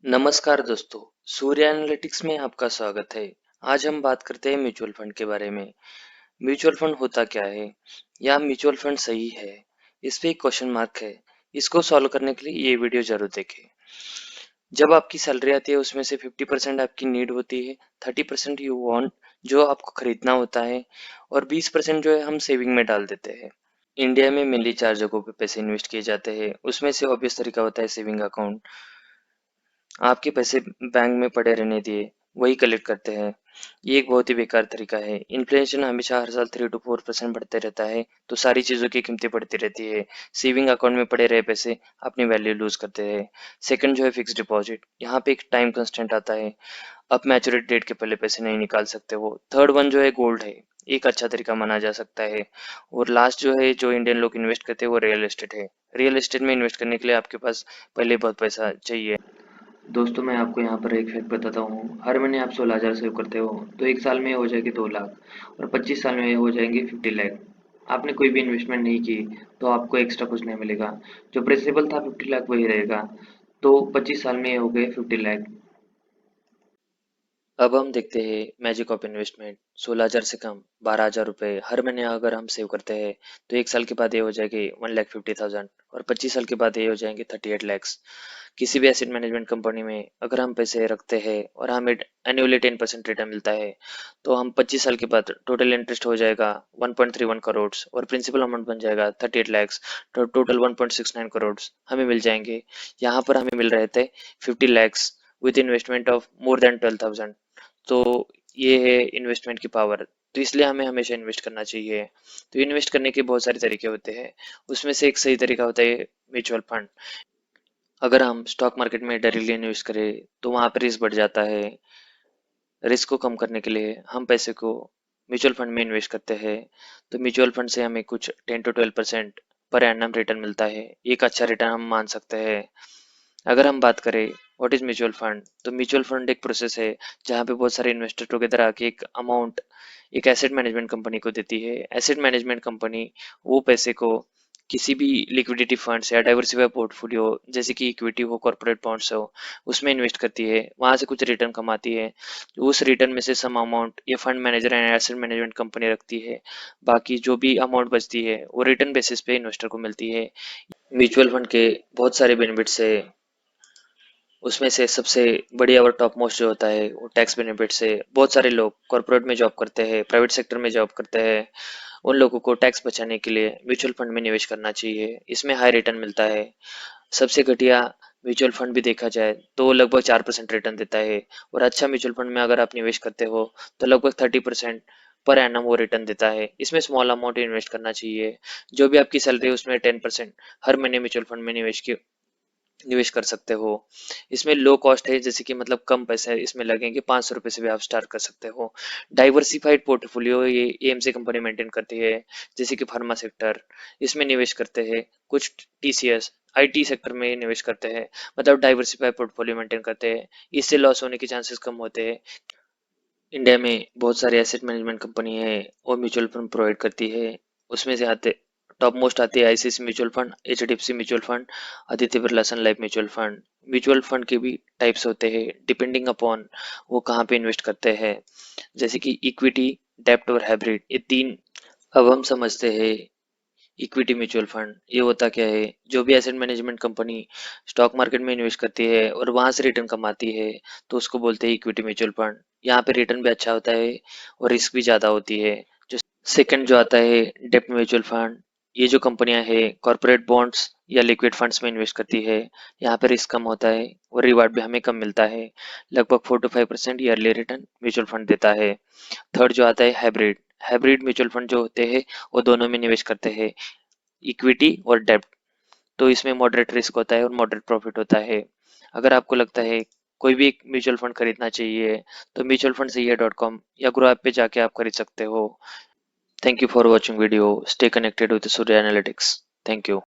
नमस्कार दोस्तों, सूर्य एनालिटिक्स में आपका स्वागत है। आज हम बात करते हैं म्यूचुअल फंड के बारे में। म्यूचुअल फंड होता क्या है या म्यूचुअल फंड सही है? इस पे एक क्वेश्चन मार्क है। इसको सॉल्व करने के लिए ये वीडियो जरूर देखें। जब आपकी सैलरी आती है उसमें से 50% आपकी नीड होती है, 30% यू वांट जो आपको खरीदना होता है और 20% जो है हम सेविंग में डाल देते हैं। इंडिया में मेनली 4 जगहों पे पैसे इन्वेस्ट किए जाते हैं। उसमें से ऑब्वियस तरीका होता है सेविंग अकाउंट। आपके पैसे बैंक में पड़े रहने दिए, वही कलेक्ट करते हैं। ये एक बहुत ही बेकार तरीका है। इन्फ्लेशन हमेशा हर साल 3 to 4% बढ़ते रहता है, तो सारी चीज़ों की कीमतें बढ़ती रहती है। सेविंग अकाउंट में पड़े रहे पैसे अपनी वैल्यू लूज करते हैं। सेकंड जो है फिक्स डिपॉजिट, यहाँ पे एक टाइम कंस्टेंट आता है। आप मैच्योरिटी डेट के पहले पैसे नहीं निकाल सकते हो। थर्ड वन जो है गोल्ड है, एक अच्छा तरीका माना जा सकता है। और लास्ट जो है जो इंडियन लोग इन्वेस्ट करते हैं वो रियल एस्टेट है। रियल एस्टेट में इन्वेस्ट करने के लिए आपके पास पहले बहुत पैसा चाहिए। दोस्तों मैं आपको यहाँ पर एक फैक्ट बताता हूँ। हर महीने आप 16,000 सेव करते हो तो एक साल में हो जाएगी 2 लाख और 25 साल में हो जाएंगे 50 लाख। आपने कोई भी इन्वेस्टमेंट नहीं की तो आपको एक्स्ट्रा कुछ नहीं मिलेगा। जो प्रिंसिपल था 50 लाख वही रहेगा। तो 25 साल में हो गए 50 लाख। अब हम देखते हैं मैजिक ऑफ इन्वेस्टमेंट। 16,000 से कम 12,000 रुपये हर महीने अगर हम सेव करते हैं तो एक साल के बाद ये हो जाएगी 1,50,000 और 25 साल के बाद ये हो जाएंगे 38 lakhs। किसी भी एसेट मैनेजमेंट कंपनी में अगर हम पैसे रखते हैं और हमें एनुअली 10% रिटर्न मिलता है तो हम 25 साल के बाद टोटल इंटरेस्ट हो जाएगा 1.31 करोड़ और प्रिंसिपल अमाउंट बन जाएगा 38 lakhs। तो टोटल 1.69 करोड़ हमें मिल जाएंगे। यहाँ पर हमें मिल रहे थे 50 lakhs with investment of more than 12,000। तो ये है इन्वेस्टमेंट की पावर। तो इसलिए हमें हमेशा इन्वेस्ट करना चाहिए। तो इन्वेस्ट करने के बहुत सारे तरीके होते हैं। उसमें से एक सही तरीका होता है म्यूचुअल फंड। अगर हम स्टॉक मार्केट में डायरेक्टली इन्वेस्ट करें तो वहाँ पर रिस्क बढ़ जाता है। रिस्क को कम करने के लिए हम पैसे को म्यूचुअल फंड में इन्वेस्ट करते हैं। तो म्यूचुअल फंड से हमें कुछ 10 to 12% पर एनम रिटर्न मिलता है। एक अच्छा रिटर्न हम मान सकते हैं। अगर हम बात करें व्हाट इज म्यूचुअल फंड, तो म्यूचुअल फंड एक प्रोसेस है जहाँ पे बहुत सारे इन्वेस्टर टुगेदर आके एक अमाउंट एक एसेट मैनेजमेंट कंपनी को देती है। एसेट मैनेजमेंट कंपनी वो पैसे को किसी भी लिक्विडिटी फंड्स या डाइवर्सिफाई पोर्टफोलियो जैसे कि इक्विटी हो, कॉर्पोरेट बॉन्ड्स हो, उसमें इन्वेस्ट करती है। वहां से कुछ रिटर्न कमाती है। तो उस रिटर्न में से सम अमाउंट ये fund manager and asset management company रखती है। बाकी जो भी अमाउंट बचती है वो रिटर्न बेसिस पे इन्वेस्टर को मिलती है। म्यूचुअल फंड के बहुत सारे बेनिफिट्स है। उसमें से सबसे बढ़िया और टॉप मोस्ट जो होता है वो टैक्स बेनिफिट से। बहुत सारे लोग कॉर्पोरेट में जॉब करते हैं, प्राइवेट सेक्टर में जॉब करते हैं। उन लोगों को टैक्स बचाने के लिए म्यूचुअल फंड में निवेश करना चाहिए। इसमें हाई रिटर्न मिलता है। सबसे घटिया म्यूचुअल फंड भी देखा जाए तो लगभग 4% रिटर्न देता है। और अच्छा म्यूचुअल फंड में अगर आप निवेश करते हो तो लगभग 30% पर एनम वो रिटर्न देता है। इसमें स्मॉल अमाउंट इन्वेस्ट करना चाहिए। जो भी आपकी सैलरी है उसमें 10% हर महीने म्यूचुअल फंड में निवेश कर सकते हो। इसमें लो कॉस्ट है, जैसे कि मतलब कम पैसे इसमें लगेंगे, 500 रुपये से भी आप स्टार्ट कर सकते हो। डाइवर्सिफाइड पोर्टफोलियो ये एएमसी कंपनी मेंटेन करती है, जैसे कि फार्मा सेक्टर इसमें निवेश करते हैं। कुछ टीसीएस आईटी सेक्टर में निवेश करते हैं। मतलब डाइवर्सिफाइड पोर्टफोलियो मेंटेन करते हैं। इससे लॉस होने के चांसेस कम होते हैं। इंडिया में बहुत सारी एसेट मैनेजमेंट कंपनी है और म्यूचुअल फंड प्रोवाइड करती है। उसमें से आते टॉप मोस्ट आती है ICICI mutual fund, HDFC mutual fund, Aditya Birla sun life mutual fund. Mutual fund के भी टाइप्स होते हैं डिपेंडिंग अपॉन वो कहाँ पे इन्वेस्ट करते हैं, जैसे कि इक्विटी, डेब्ट और हाइब्रिड, ये तीन। अब हम समझते हैं इक्विटी म्यूचुअल फंड ये होता क्या है। जो भी asset management company stock market में इन्वेस्ट करती है और वहां से रिटर्न कमाती है तो उसको बोलते हैं इक्विटी म्यूचुअल फंड। यहाँ पे रिटर्न भी अच्छा होता है और रिस्क भी ज्यादा होती है। जो सेकंड जो आता है डेप्ट म्यूचुअल फंड, ये जो कंपनियां है कॉर्पोरेट बॉन्ड्स या लिक्विड फंड्स में इन्वेस्ट करती है। यहाँ पे रिस्क कम होता है और रिवार्ड भी हमें कम मिलता है। लगभग 4 to 5% yearly return mutual fund देता है। थर्ड जो आता है हाइब्रिड। हाइब्रिड म्यूचुअल फंड जो होते हैं वो दोनों में निवेश करते हैं, इक्विटी और डेब्ट। तो इसमें मॉडरेट रिस्क होता है और मॉडरेट प्रॉफिट होता है। अगर आपको लगता है कोई भी एक म्यूचुअल फंड खरीदना चाहिए तो म्यूचुअल फंड सही है .com या ग्रो ऐप पे जाके आप खरीद सकते हो। Thank you for watching video. Stay connected with Surya analytics. Thank you.